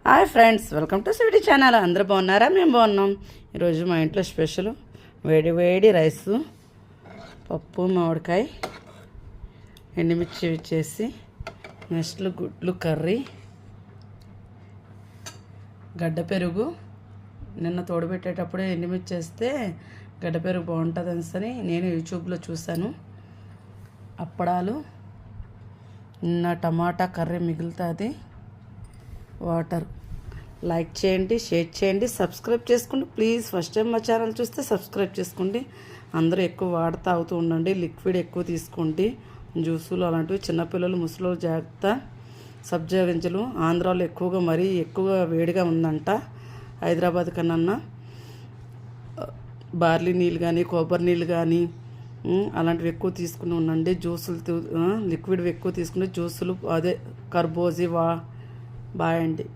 Hi friends, welcome to sweety channel. అందరూ బాగున్నారా? మేము బాగున్నాం. ఈరోజు మా ఇంట్లో స్పెషల్ వేడి వేడి రైసు, పప్పు, మామిడికాయ, ఎండుమిర్చి ఇచ్చేసి, నెక్స్ట్ గుడ్లు కర్రీ, గడ్డ పెరుగు. నిన్న తోడబెట్టేటప్పుడే ఎండుమిర్చి వేస్తే గడ్డ పెరుగు బాగుంటుంది అనేసి నేను యూట్యూబ్లో చూశాను. అప్పడాలు, నిన్న టమాటా కర్రీ మిగులుతుంది, వాటర్. లైక్ చేయండి, షేర్ చేయండి, సబ్స్క్రైబ్ చేసుకోండి ప్లీజ్. ఫస్ట్ టైం మా ఛానల్ చూస్తే సబ్స్క్రైబ్ చేసుకోండి. అందరూ ఎక్కువ వాటర్ తాగుతూ ఉండండి, లిక్విడ్ ఎక్కువ తీసుకోండి, జ్యూసులు అలాంటివి. చిన్నపిల్లలు, ముసలోళ్ళు జాగ్రత్త. సబ్జా గింజలు ఆంధ్రాలో ఎక్కువగా మరీ ఎక్కువగా వేడిగా ఉందంట. హైదరాబాద్ కన్నా బార్లీ నీళ్ళు కానీ, కొబ్బరి నీళ్ళు కానీ అలాంటివి ఎక్కువ తీసుకుని ఉండండి. జ్యూసులు లిక్విడ్ ఎక్కువ తీసుకుని జ్యూసులు, అదే కర్బూజీ బాయ్ అండి.